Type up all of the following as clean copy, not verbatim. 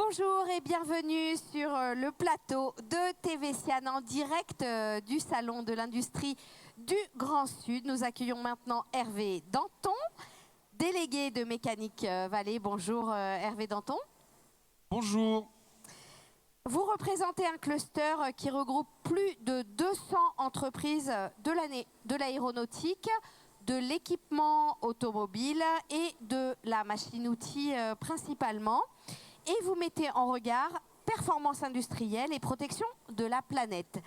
Bonjour et bienvenue sur le plateau de TV Sian en direct du Salon de l'Industrie du Grand Sud. Nous accueillons maintenant Hervé Danton, délégué de Mécanique Vallée. Bonjour Hervé Danton. Bonjour. Vous représentez un cluster qui regroupe plus de 200 entreprises de l'aéronautique, de l'équipement automobile et de la machine-outil principalement. Et vous mettez en regard performance industrielle et protection de la planète.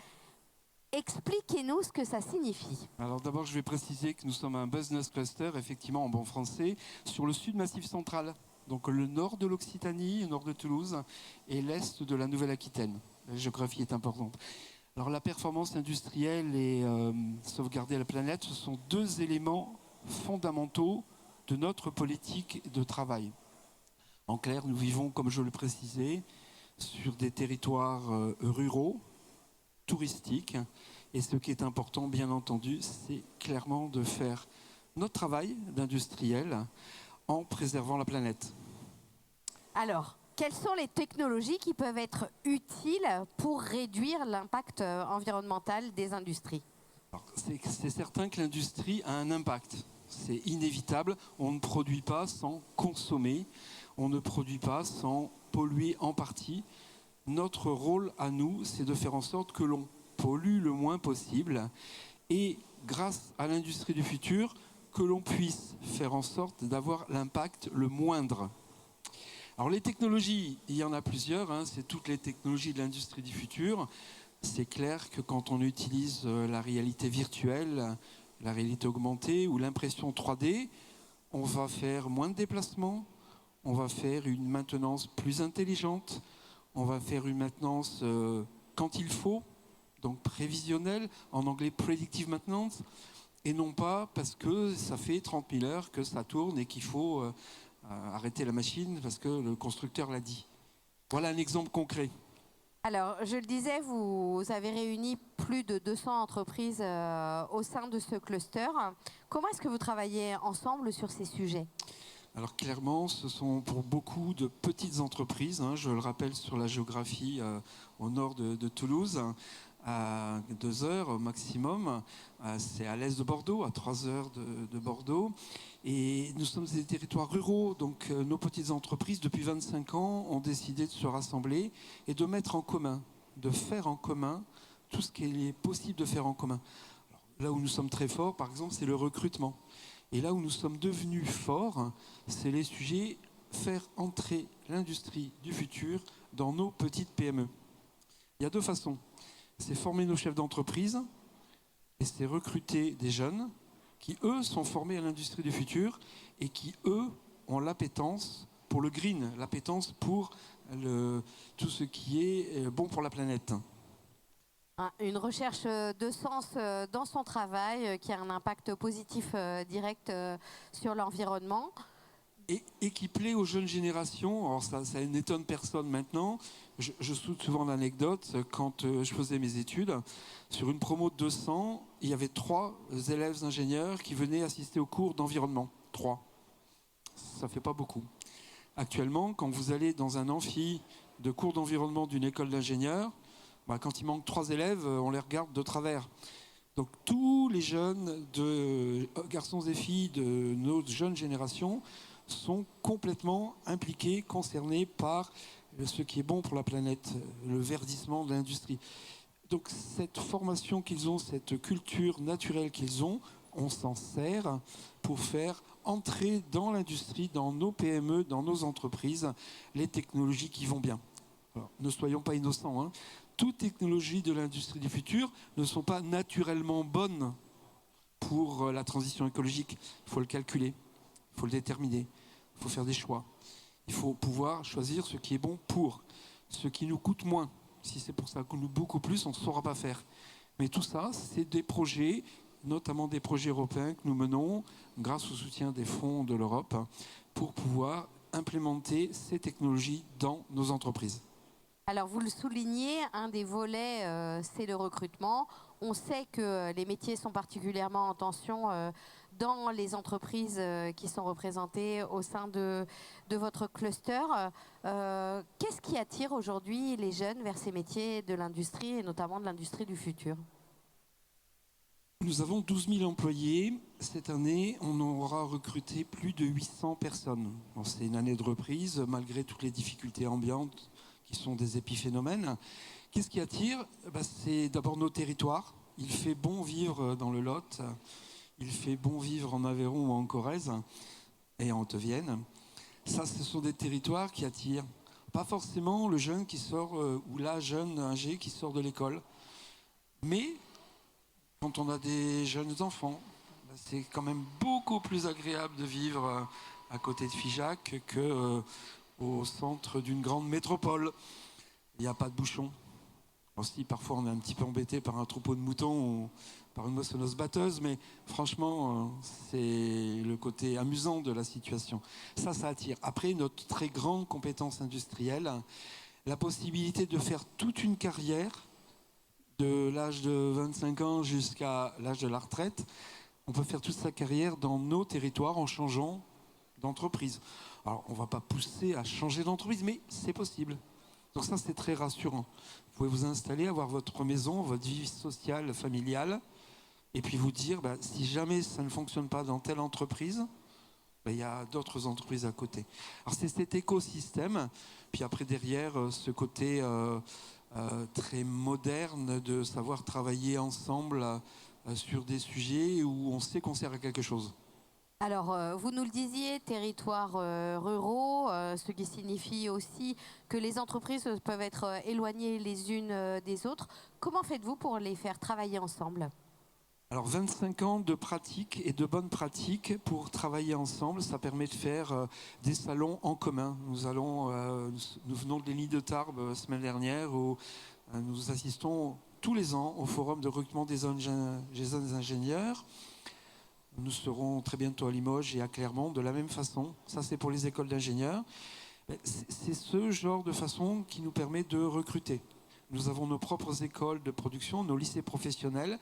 Expliquez-nous ce que ça signifie. Alors d'abord, je vais préciser que nous sommes un business cluster, effectivement en bon français, sur le sud massif central. Donc le nord de l'Occitanie, le nord de Toulouse et l'est de la Nouvelle-Aquitaine. La géographie est importante. Alors la performance industrielle et sauvegarder la planète, ce sont deux éléments fondamentaux de notre politique de travail. En clair, nous vivons, comme je le précisais, sur des territoires ruraux, touristiques. Et ce qui est important, bien entendu, c'est clairement de faire notre travail d'industriel en préservant la planète. Alors, quelles sont les technologies qui peuvent être utiles pour réduire l'impact environnemental des industries? C'est certain que l'industrie a un impact. C'est inévitable. On ne produit pas sans consommer. On ne produit pas sans polluer en partie. Notre rôle à nous, c'est de faire en sorte que l'on pollue le moins possible et grâce à l'industrie du futur, que l'on puisse faire en sorte d'avoir l'impact le moindre. Alors les technologies, il y en a plusieurs, hein, c'est toutes les technologies de l'industrie du futur. C'est clair que quand on utilise la réalité virtuelle, la réalité augmentée ou l'impression 3D, on va faire moins de déplacements, on va faire une maintenance plus intelligente, on va faire une maintenance quand il faut, donc prévisionnelle, en anglais predictive maintenance, et non pas parce que ça fait 30 000 heures que ça tourne et qu'il faut arrêter la machine parce que le constructeur l'a dit. Voilà un exemple concret. Alors, je le disais, vous avez réuni plus de 200 entreprises au sein de ce cluster. Comment est-ce que vous travaillez ensemble sur ces sujets ? Alors clairement, ce sont pour beaucoup de petites entreprises, hein, je le rappelle sur la géographie au nord de Toulouse, à 2 heures au maximum, c'est à l'est de Bordeaux, à 3 heures de Bordeaux. Et nous sommes des territoires ruraux, donc nos petites entreprises, depuis 25 ans, ont décidé de se rassembler et de mettre en commun, de faire en commun tout ce qu'il est possible de faire en commun. Alors, là où nous sommes très forts, par exemple, c'est le recrutement. Et là où nous sommes devenus forts, c'est les sujets faire entrer l'industrie du futur dans nos petites PME. Il y a deux façons. C'est former nos chefs d'entreprise et c'est recruter des jeunes qui, eux, sont formés à l'industrie du futur et qui, eux, ont l'appétence pour le green, l'appétence pour tout ce qui est bon pour la planète. Une recherche de sens dans son travail qui a un impact positif direct sur l'environnement. Et qui plaît aux jeunes générations. Alors ça n'étonne personne maintenant. Je soude souvent l'anecdote. Quand je faisais mes études, sur une promo de 200, il y avait 3 élèves ingénieurs qui venaient assister aux cours d'environnement. 3. Ça ne fait pas beaucoup. Actuellement, quand vous allez dans un amphi de cours d'environnement d'une école d'ingénieurs, quand il manque 3 élèves, on les regarde de travers. Donc tous les jeunes, garçons et filles de nos jeunes générations, sont complètement impliqués, concernés par ce qui est bon pour la planète, le verdissement de l'industrie. Donc cette formation qu'ils ont, cette culture naturelle qu'ils ont, on s'en sert pour faire entrer dans l'industrie, dans nos PME, dans nos entreprises, les technologies qui vont bien. Alors, ne soyons pas innocents, hein. Toutes technologies de l'industrie du futur ne sont pas naturellement bonnes pour la transition écologique. Il faut le calculer, il faut le déterminer, il faut faire des choix. Il faut pouvoir choisir ce qui est bon pour, ce qui nous coûte moins. Si c'est pour ça qu'on nous beaucoup plus, on ne saura pas faire. Mais tout ça, c'est des projets, notamment des projets européens que nous menons grâce au soutien des fonds de l'Europe pour pouvoir implémenter ces technologies dans nos entreprises. Alors vous le soulignez, un des volets, c'est le recrutement. On sait que les métiers sont particulièrement en tension dans les entreprises qui sont représentées au sein de votre cluster. Qu'est-ce qui attire aujourd'hui les jeunes vers ces métiers de l'industrie et notamment de l'industrie du futur ? Nous avons 12 000 employés. Cette année, on aura recruté plus de 800 personnes. Bon, c'est une année de reprise, malgré toutes les difficultés ambiantes qui sont des épiphénomènes. Qu'est-ce qui attire ? C'est d'abord nos territoires. Il fait bon vivre dans le Lot, il fait bon vivre en Aveyron ou en Corrèze et en Haute-Vienne. Ça, ce sont des territoires qui attirent. Pas forcément le jeune qui sort, ou la jeune âgée qui sort de l'école, mais quand on a des jeunes enfants, c'est quand même beaucoup plus agréable de vivre à côté de Figeac qu'au centre d'une grande métropole. Il n'y a pas de bouchons. Aussi, parfois, on est un petit peu embêté par un troupeau de moutons ou par une moissonneuse batteuse, mais franchement, c'est le côté amusant de la situation. Ça attire. Après, notre très grande compétence industrielle, la possibilité de faire toute une carrière de l'âge de 25 ans jusqu'à l'âge de la retraite. On peut faire toute sa carrière dans nos territoires en changeant d'entreprise. Alors, on ne va pas pousser à changer d'entreprise, mais c'est possible. Donc ça, c'est très rassurant. Vous pouvez vous installer, avoir votre maison, votre vie sociale, familiale, et puis vous dire, si jamais ça ne fonctionne pas dans telle entreprise, il y a d'autres entreprises à côté. Alors c'est cet écosystème, puis après derrière, ce côté très moderne de savoir travailler ensemble sur des sujets où on sait qu'on sert à quelque chose. Alors, vous nous le disiez, territoires ruraux, ce qui signifie aussi que les entreprises peuvent être éloignées les unes des autres. Comment faites-vous pour les faire travailler ensemble ? Alors 25 ans de pratique et de bonnes pratiques pour travailler ensemble, ça permet de faire des salons en commun. Nous venons de l'île de Tarbes la semaine dernière où nous assistons tous les ans au forum de recrutement des jeunes ingénieurs. Nous serons très bientôt à Limoges et à Clermont de la même façon. Ça, c'est pour les écoles d'ingénieurs. C'est ce genre de façon qui nous permet de recruter. Nous avons nos propres écoles de production, nos lycées professionnels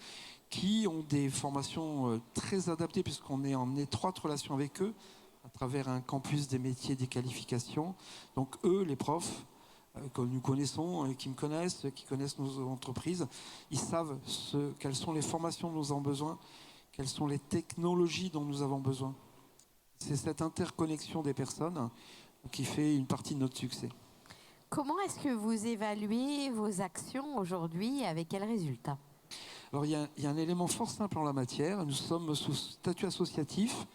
qui ont des formations très adaptées puisqu'on est en étroite relation avec eux à travers un campus des métiers et des qualifications. Donc eux, les profs que nous connaissons, qui me connaissent, qui connaissent nos entreprises, ils savent quelles sont les formations dont nous avons besoin, quelles sont les technologies dont nous avons besoin. C'est cette interconnexion des personnes qui fait une partie de notre succès. Comment est-ce que vous évaluez vos actions aujourd'hui et avec quels résultats ? Alors il y a un élément fort simple en la matière. Nous sommes sous statut associatif,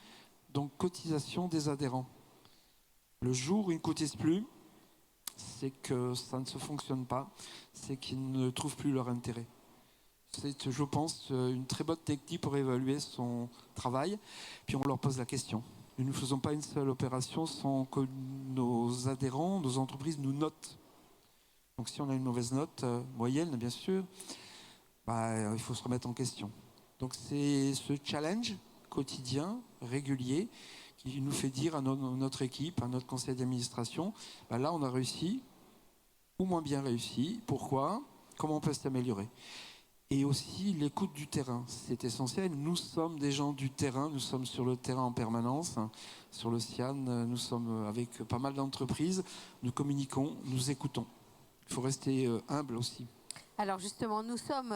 donc cotisation des adhérents. Le jour où ils ne cotisent plus, c'est que ça ne se fonctionne pas, c'est qu'ils ne trouvent plus leur intérêt. C'est, je pense, une très bonne technique pour évaluer son travail. Puis on leur pose la question. Nous ne faisons pas une seule opération sans que nos adhérents, nos entreprises nous notent. Donc si on a une mauvaise note, moyenne bien sûr, il faut se remettre en question. Donc c'est ce challenge quotidien, régulier, qui nous fait dire à notre équipe, à notre conseil d'administration, là on a réussi, ou moins bien réussi, pourquoi, comment on peut s'améliorer. Et aussi l'écoute du terrain, c'est essentiel. Nous sommes des gens du terrain, nous sommes sur le terrain en permanence. Sur le CIAN, nous sommes avec pas mal d'entreprises, nous communiquons, nous écoutons. Il faut rester humble aussi. Alors justement, nous sommes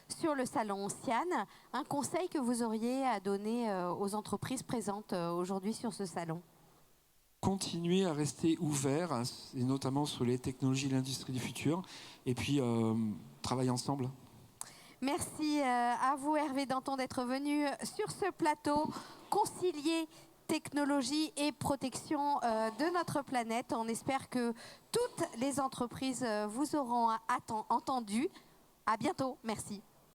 sur le salon CIAN. Un conseil que vous auriez à donner aux entreprises présentes aujourd'hui sur ce salon ? Continuer à rester ouvert, et notamment sur les technologies de l'industrie du futur, et puis travailler ensemble. Merci à vous Hervé Danton d'être venu sur ce plateau concilier technologie et protection de notre planète. On espère que toutes les entreprises vous auront entendu. À bientôt. Merci.